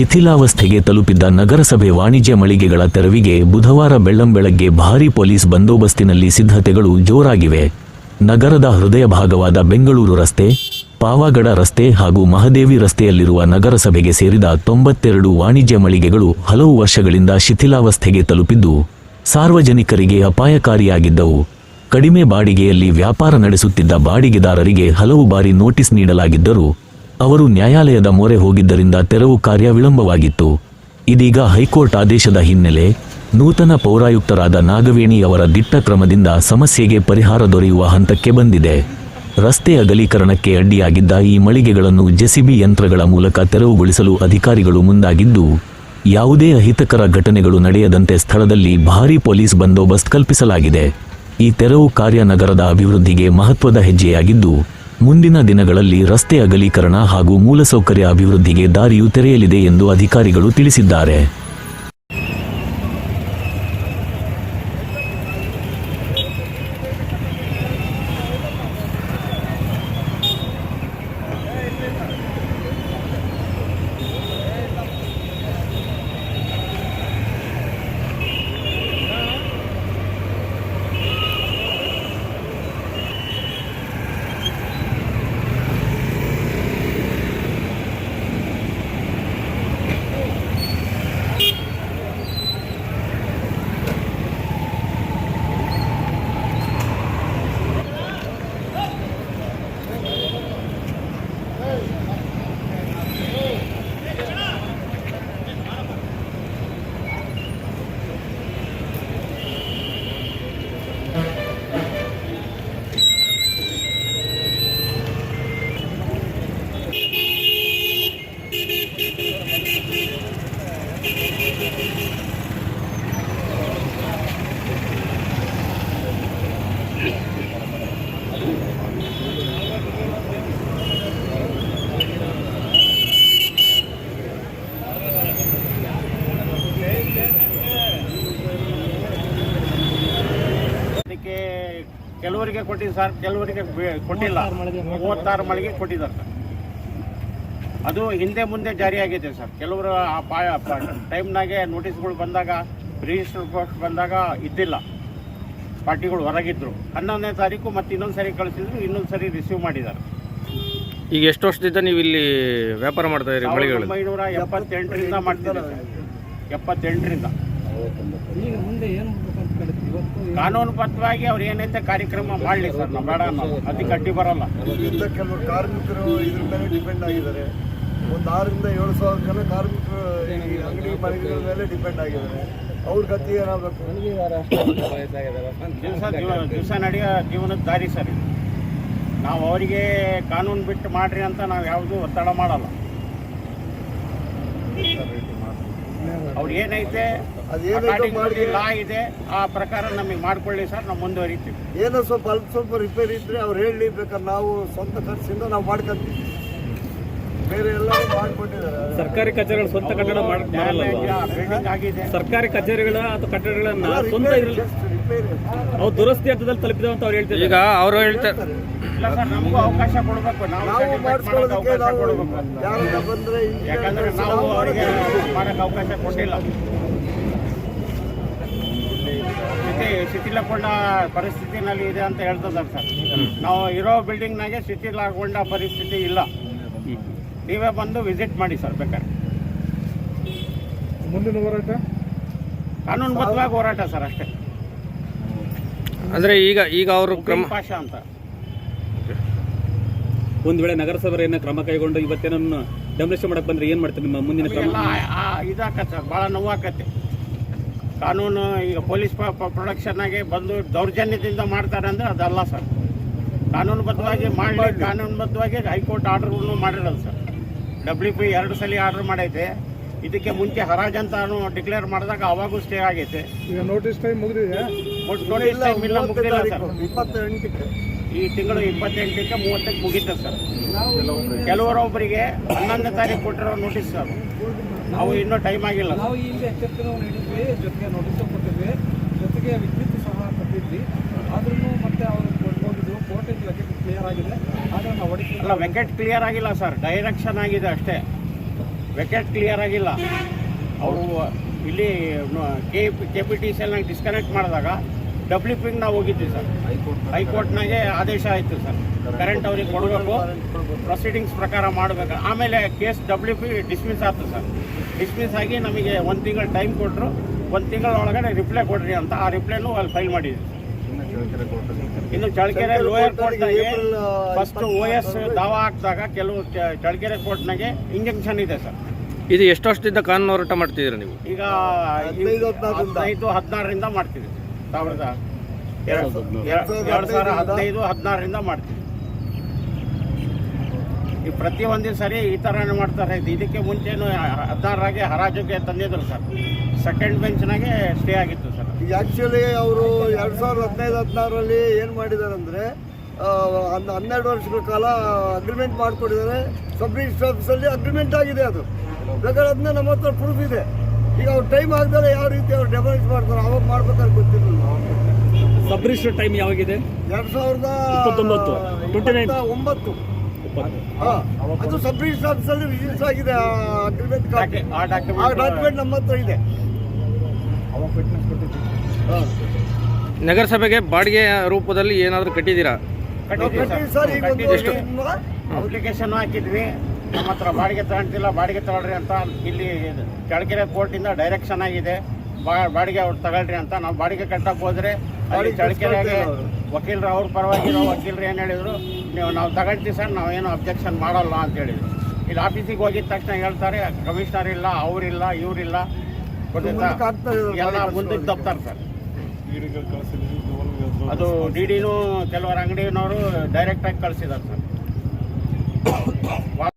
ಶಿಥಿಲಾವಸ್ಥೆಗೆ ತಲುಪಿದ್ದ ನಗರಸಭೆ ವಾಣಿಜ್ಯ ಮಳಿಗೆಗಳ ತೆರವಿಗೆ ಬುಧವಾರ ಬೆಳ್ಳಂಬೆಳಗ್ಗೆ ಭಾರೀ ಪೊಲೀಸ್ ಬಂದೋಬಸ್ತಿನಲ್ಲಿ ಸಿದ್ಧತೆಗಳು ಜೋರಾಗಿವೆ. ನಗರದ ಹೃದಯ ಭಾಗವಾದ ಬೆಂಗಳೂರು ರಸ್ತೆ, ಪಾವಗಡ ರಸ್ತೆ ಹಾಗೂ ಮಹದೇವಿ ರಸ್ತೆಯಲ್ಲಿರುವ ನಗರಸಭೆಗೆ ಸೇರಿದ 92 ವಾಣಿಜ್ಯ ಮಳಿಗೆಗಳು ಹಲವು ವರ್ಷಗಳಿಂದ ಶಿಥಿಲಾವಸ್ಥೆಗೆ ತಲುಪಿದ್ದು ಸಾರ್ವಜನಿಕರಿಗೆ ಅಪಾಯಕಾರಿಯಾಗಿದ್ದವು. ಕಡಿಮೆ ಬಾಡಿಗೆಯಲ್ಲಿ ವ್ಯಾಪಾರ ನಡೆಸುತ್ತಿದ್ದ ಬಾಡಿಗೆದಾರರಿಗೆ ಹಲವು ಬಾರಿ ನೋಟಿಸ್ ನೀಡಲಾಗಿದ್ದರೂ ಅವರು ನ್ಯಾಯಾಲಯದ ಮೊರೆ ಹೋಗಿದ್ದರಿಂದ ತೆರವು ಕಾರ್ಯ ವಿಳಂಬವಾಗಿತ್ತು. ಇದೀಗ ಹೈಕೋರ್ಟ್ ಆದೇಶದ ಹಿನ್ನೆಲೆ ನೂತನ ಪೌರಾಯುಕ್ತರಾದ ನಾಗವೇಣಿ ಅವರ ದಿಟ್ಟ ಕ್ರಮದಿಂದ ಸಮಸ್ಯೆಗೆ ಪರಿಹಾರ ದೊರೆಯುವ ಹಂತಕ್ಕೆ ಬಂದಿದೆ. ರಸ್ತೆ ಅಗಲೀಕರಣಕ್ಕೆ ಅಡ್ಡಿಯಾಗಿದ್ದ ಈ ಮಳಿಗೆಗಳನ್ನು ಜೆಸಿಬಿ ಯಂತ್ರಗಳ ಮೂಲಕ ತೆರವುಗೊಳಿಸಲು ಅಧಿಕಾರಿಗಳು ಮುಂದಾಗಿದ್ದು, ಯಾವುದೇ ಅಹಿತಕರ ಘಟನೆಗಳು ನಡೆಯದಂತೆ ಸ್ಥಳದಲ್ಲಿ ಭಾರೀ ಪೊಲೀಸ್ ಬಂದೋಬಸ್ತ್ ಕಲ್ಪಿಸಲಾಗಿದೆ. ಈ ತೆರವು ಕಾರ್ಯ ನಗರದ ಅಭಿವೃದ್ಧಿಗೆ ಮಹತ್ವದ ಹೆಜ್ಜೆಯಾಗಿದ್ದು, ಮುಂದಿನ ದಿನಗಳಲ್ಲಿ ರಸ್ತೆ ಅಗಲೀಕರಣ ಹಾಗೂ ಮೂಲಸೌಕರ್ಯ ಅಭಿವೃದ್ಧಿಗೆ ದಾರಿಯು ತೆರೆಯಲಿದೆ ಎಂದು ಅಧಿಕಾರಿಗಳು ತಿಳಿಸಿದ್ದಾರೆ. ಕೆಲವರಿಗೆ ಕೊಟ್ಟಿದ್ದು ಸರ್, ಕೆಲವರಿಗೆ ಕೊಟ್ಟಿಲ್ಲ. 36 ಮಳಿಗೆ ಕೊಟ್ಟಿದ್ದಾರೆ ಸರ್. ಅದು ಹಿಂದೆ ಮುಂದೆ ಜಾರಿಯಾಗಿದೆ ಸರ್. ಕೆಲವರು ಟೈಮ್ನಾಗೆ ನೋಟಿಸ್ಗಳು ಬಂದಾಗ, ರಿಜಿಸ್ಟರ್ ಪೋಸ್ಟ್ ಬಂದಾಗ ಇದ್ದಿಲ್ಲ, ಪಾರ್ಟಿಗಳು ಹೊರಗಿದ್ರು. 11ನೇ ತಾರೀಕು ಮತ್ತೆ ಇನ್ನೊಂದು ಸರಿ ಕಳಿಸಿದ್ರು, ಇನ್ನೊಂದು ಸರಿ ರಿಸೀವ್ ಮಾಡಿದ್ದಾರೆ. ಈಗ ಎಷ್ಟು ವರ್ಷದಿಂದ ನೀವು ಇಲ್ಲಿ ವ್ಯಾಪಾರ ಮಾಡ್ತಾ ಇದ್ದೀರಿ? 1978ರಿಂದ ಮಾಡ್ತಿದ್ದೀವಿ ಸರ್. 78ರಿಂದ ಕಾನೂನುಬದ್ಧವಾಗಿ ಅವ್ರು ಏನೈತೆ ಕಾರ್ಯಕ್ರಮ ಮಾಡಲಿ ಸರ್. ನಾವು ಬೇಡ ಅನ್ನೋದು, ಅದಕ್ಕೆ ಅಡ್ಡಿ ಬರಲ್ಲ. ಕೆಲವರು ಕಾರ್ಮಿಕರು ಇದ್ರ ಮೇಲೆ ಡಿಪೆಂಡ್ ಆಗಿದ್ದಾರೆ. ಒಂದು 6ರಿಂದ 7 ಸಾವಿರ ಜನ ಕಾರ್ಮಿಕರು ಈ ಅಂಗಡಿ ಮಳಿಗೆಗಳ ಮೇಲೆ ಡಿಪೆಂಡ್ ಆಗಿದ್ದಾರೆ. ಅವ್ರ ಗತಿ ಏನಾಗಬೇಕು? ದಿವಸ ನಡೆಯೋ ಜೀವನದ ದಾರಿ ಸರ್ ಇದು. ನಾವು ಅವರಿಗೆ ಕಾನೂನು ಬಿಟ್ಟು ಮಾಡ್ರಿ ಅಂತ ನಾವು ಯಾವುದೂ ಒತ್ತಡ ಮಾಡಲ್ಲ. ಅವ್ರು ಏನೈತೆ ಲಾ ಇದೆ ಆ ಪ್ರಕಾರ ನಮಗೆ ಮಾಡ್ಕೊಳ್ಳಿ ಸರ್, ನಾವು ಮುಂದುವರಿತೀವಿ. ಏನೋ ಸ್ವಲ್ಪ ರಿಪೇರಿ ಇದ್ರೆ ಅವ್ರು ಹೇಳಿ, ಬೇಕಾದ್ರೆ ನಾವು ಸ್ವಂತ ಖರ್ಚಿಂದ ನಾವು ಮಾಡ್ಕೊಂತೀವಿ. ಬೇರೆ ಎಲ್ಲ ಮಾಡ್ಕೊಟ್ಟಿದ್ದಾರೆ. ಸರ್ಕಾರಿ ಕಚೇರಿಗಳು ಸ್ವಂತ ಕಟ್ಟಡ ಬಿಲ್ಡಿಂಗ್ ಆಗಿದೆ. ಸರ್ಕಾರಿ ಕಚೇರಿಗಳ ಅಥವಾ ಕಟ್ಟಡಗಳನ್ನ ಸ್ವಂತ ಅವು ದುರಸ್ತಿ ಹಂತದಲ್ಲಿ ತಲುಪಿದಾವೆ ಅಂತ ಅವ್ರು ಹೇಳ್ತಾರೆ. ಈಗ ಅವರು ಹೇಳ್ತಾರೆ ಇಲ್ಲ ಸರ್, ನಮಗೂ ಅವಕಾಶ ಕೊಡಬೇಕು, ನಾವು ಮಾಡಿಸ್ಕೊಳ್ಳೋಕೆ ಅವಕಾಶ ಕೊಡಬೇಕು. ಯಾಕಂದ್ರೆ ನಾವು ಅವರಿಗೆ ಮಾಡೋಕ್ಕೆ ಅವಕಾಶ ಕೊಟ್ಟಿಲ್ಲ. ಶಿಥಿಲಗೊಂಡ ಪರಿಸ್ಥಿತಿನಲ್ಲಿ ಇದೆ ಅಂತ ಹೇಳ್ತಿದ್ದಾರೆ ಸರ್. ನಾವು ಇರೋ ಬಿಲ್ಡಿಂಗ್ನಾಗೆ ಶಿಥಿಲಗೊಂಡ ಪರಿಸ್ಥಿತಿ ಇಲ್ಲ. ನೀವೇ ಬಂದು ವಿಸಿಟ್ ಮಾಡಿ ಸರ್ ಬೇಕಾದ್ರೆ. ಮುಂದಿನ ಹೋರಾಟ ಕಾನೂನುಬದ್ಧವಾಗಿ ಹೋರಾಟ ಸರ್, ಅಷ್ಟೇ. ಅಂದರೆ ಈಗ ಅವರು ಕ್ರಮ ಪಾಷ ಅಂತ ಒಂದು ವೇಳೆ ನಗರಸಭೆ ಕ್ರಮ ಕೈಗೊಂಡು ಇವತ್ತೇನನ್ನು ಡೆಮೊಲಿಷನ್ ಮಾಡಕ್ಕೆ ಬಂದರೆ ಏನು ಮಾಡ್ತಾರೆ? ನಿಮ್ಮ ಮುಂದಿನ ಕ್ರಮ ಇದಾಕತ್ತೆ ಸರ್, ಭಾಳ ನೋವಾಕತ್ತೆ. ಕಾನೂನು ಈಗ ಪೊಲೀಸ್ ಪ್ರೊಡಕ್ಷನ್ನಾಗೆ ಬಂದು ದೌರ್ಜನ್ಯದಿಂದ ಮಾಡ್ತಾರೆ ಅಂದರೆ ಅದಲ್ಲ ಸರ್. ಕಾನೂನುಬದ್ಧವಾಗಿ ಮಾಡಲಿ. ಕಾನೂನುಬದ್ಧವಾಗಿ ಹೈಕೋರ್ಟ್ ಆರ್ಡರ್ಗಳನ್ನು ಮಾಡಿರೋದು ಸರ್. WP 2 ಸಲ ಆರ್ಡರ್ ಮಾಡೈತೆ. ಇದಕ್ಕೆ ಮುಂಚೆ ಹರಾಜಂತ ಡಿಕ್ಲೇರ್ ಮಾಡಿದಾಗ ಅವಾಗೂ ಸ್ಟೇ ಆಗೈತೆ. ಈಗ ನೋಟಿಸ್ ಟೈಮ್ ಮುಗಿದಿದೆ. ನೋಟಿಸ್ ಟೈಮ್ ಇಲ್ಲ, ಮುಗಿದಿಲ್ಲ ಸರ್. 28ಕ್ಕೆ ಈ ತಿಂಗಳು 28ಕ್ಕೆ 30ಕ್ಕೆ ಮುಗೀತದೆ ಸರ್. ಕೆಲವರೊಬ್ಬರಿಗೆ 11ನೇ ತಾರೀಕು ಕೊಟ್ಟಿರೋ ನೋಟಿಸ್ ಸರ್. ನಾವು ಇನ್ನೂ ಟೈಮ್ ಆಗಿಲ್ಲ. ನಾವು ಇಲ್ಲಿ ಎಚ್ಚರಿಕೆನೂ ನೀಡಿದ್ವಿ, ಜೊತೆಗೆ ನೋಟಿಸು ಕೊಟ್ಟಿದ್ವಿ, ಜೊತೆಗೆ ವಿದ್ಯುತ್ ಸಹ ಕೊಟ್ಟಿದ್ವಿ. ಆದ್ರೂ ಮತ್ತೆ ಅವರು ಹೋಗಿದ್ರು, ಕೋರ್ಟಿಂದ ವೆಕೆಟ್ ಕ್ಲಿಯರ್ ಆಗಿದೆ. ಆದರೆ ನಾವು ಅಲ್ಲ, ವೆಕೆಟ್ ಕ್ಲಿಯರ್ ಆಗಿಲ್ಲ ಸರ್, ಡೈರೆಕ್ಷನ್ ಆಗಿದೆ ಅಷ್ಟೇ. ವೆಕೆಟ್ ಕ್ಲಿಯರ್ ಆಗಿಲ್ಲ. ಅವರು ಇಲ್ಲಿ ಕೆ ಪಿ ಟಿ ಸಿ ಎಲ್ನಾಗ ಡಿಸ್ಕನೆಕ್ಟ್ ಮಾಡಿದಾಗ WP ನಾವು ಹೋಗಿದ್ವಿ ಸರ್. ಹೈಕೋರ್ಟ್ನಾಗೆ ಆದೇಶ ಆಯಿತು ಸರ್, ಕರೆಂಟ್ ಅವ್ರಿಗೆ ಕೊಡಬೇಕು, ಪ್ರೊಸೀಡಿಂಗ್ಸ್ ಪ್ರಕಾರ ಮಾಡಬೇಕು. ಆಮೇಲೆ ಕೇಸ್ WP ಡಿಸ್ಮಿಸ್ ಆಯ್ತು ಸರ್. ಡಿಸ್ಮಿಸ್ ಆಗಿ ನಮಗೆ 1 ತಿಂಗಳು ಟೈಮ್ ಕೊಟ್ಟರು. 1 ತಿಂಗಳ ಒಳಗಡೆ ರಿಪ್ಲೈ ಕೊಡ್ರಿ ಅಂತ. ಆ ರಿಪ್ಲೈನೂ ಅಲ್ಲಿ ಫೈಲ್ ಮಾಡಿದ್ವಿ. ಇನ್ನು ಚಳ್ಳಕೆರೆ ಲೋಯರ್ ಕೋರ್ಟ್ನಾಗೆ ಫಸ್ಟ್ OS ದಾವಾ ಹಾಕಿದಾಗ ಕೆಲವು ಚಳ್ಳಕೆರೆ ಕೋರ್ಟ್ನಾಗೆ ಇಂಜೆಕ್ಷನ್ ಇದೆ ಸರ್. ಇದು ಎಷ್ಟು ವರ್ಷದಿಂದ ಕಾನೂನು ಹೋರಾಟ ಮಾಡ್ತಿದ್ದೀರಾ ನೀವು? ಈಗ 15-16ರಿಂದ ಮಾಡ್ತೀವಿ. 2015-16ರಿಂದ ಮಾಡ್ತೀವಿ. ಈ ಪ್ರತಿ ಒಂದೇ ಸರಿ ಈ ಥರನೇ ಮಾಡ್ತಾರೆ. ಇದಕ್ಕೆ ಮುಂಚೆನೂ 16ರಾಗೆ ಹರಾಜುಗೆ ತಂದಿದ್ರು ಸರ್. ಸೆಕೆಂಡ್ ಬೆಂಚ್ನಾಗೆ ಸ್ಟೇ ಆಗಿತ್ತು ಸರ್. ಈಗ ಆ್ಯಕ್ಚುಲಿ ಅವರು 2015-16ರಲ್ಲಿ ಏನು ಮಾಡಿದ್ದಾರೆ ಅಂದರೆ 12 ವರ್ಷಗಳ ಕಾಲ ಅಗ್ರಿಮೆಂಟ್ ಮಾಡಿಕೊಟ್ಟಿದ್ದಾರೆ. ಸಬ್ ರಿಜಿಸ್ಟ್ರ್ ಆಫೀಸಲ್ಲಿ ಅಗ್ರಿಮೆಂಟ್ ಆಗಿದೆ. ಅದು ಬೇಕಾದ್ರೆ ಅದನ್ನ ನಮ್ಮ ಹತ್ರ ಪ್ರೂಫ್ ಇದೆ. ಈಗ ಅವ್ರು ಟೈಮ್ ಆಗ್ದಲ್ಲ ಯಾವ ರೀತಿ ಅವ್ರು ಡೆಮಾಲಿಷ್ ಮಾಡ್ತಾರೆ ಅವಾಗ ಮಾಡ್ಬೇಕಾದ್ರೆ ಗೊತ್ತಿರಲಿಲ್ಲ. ಸಬ್ ರಿಜಿಸ್ಟರ್ ಟೈಮ್ ಯಾವಾಗಿದೆ? 2029. ಹಾಂ, ಅದು ಸಬ್ ರಿಜಿಸ್ಟ್ರ್ ಆಫೀಸಲ್ಲಿ ರಿಜಿಸ್ಟರ್ ಆಗಿದೆ. ಅಗ್ರಿಮೆಂಟ್ ಆ ಡಾಕ್ಯುಮೆಂಟ್ ನಮ್ಮ ಹತ್ರ ಇದೆ. ನಗರಸಭೆಗೆ ಬಾಡಿಗೆ ರೂಪದಲ್ಲಿ ಏನಾದರೂ ಕಟ್ಟಿದ್ದೀರಾ? ಸರ್ ಈಗ ಅಪ್ಲಿಕೇಶನ್ ಹಾಕಿದ್ವಿ. ನಮ್ಮ ಹತ್ರ ಬಾಡಿಗೆ ತಗೊಂತಿಲ್ಲ, ಬಾಡಿಗೆ ತಗೊಳ್ರಿ ಅಂತ. ಇಲ್ಲಿ ಚಳ್ಳಕೆರೆ ಕೋರ್ಟಿಂದ ಡೈರೆಕ್ಷನ್ ಆಗಿದೆ, ಬಾಡಿಗೆ ಅವ್ರು ತಗೊಳ್ರಿ ಅಂತ. ನಾವು ಬಾಡಿಗೆ ಕಟ್ಟಕ್ಕೆ ಹೋದ್ರೆ ಅಲ್ಲಿ ಚಳ್ಳಕೆರೆಗೆ ವಕೀಲರು ಅವ್ರ ಪರವಾಗಿರೋ ವಕೀಲರು ಏನು ಹೇಳಿದ್ರು, ನಾವು ತಗೊಳ್ತೀವಿ ಸರ್, ನಾವೇನು ಅಬ್ಜೆಕ್ಷನ್ ಮಾಡಲ್ಲ ಅಂತ ಹೇಳಿದ್ರು. ಇಲ್ಲಿ ಆಫೀಸಿಗೆ ಹೋಗಿದ ತಕ್ಷಣ ಹೇಳ್ತಾರೆ ಕಮಿಷನರ್ ಇಲ್ಲ, ಅವರಿಲ್ಲ, ಇವರಿಲ್ಲ, ಎಲ್ಲ ಮುಂದಕ್ಕೆ ತಪ್ತಾರೆ ಸರ್. ಅದು DDನೂ ಕೆಲವರು ಅಂಗಡಿನವರು ಡೈರೆಕ್ಟಾಗಿ ಕಳಿಸಿದ್ದಾರೆ ಸರ್.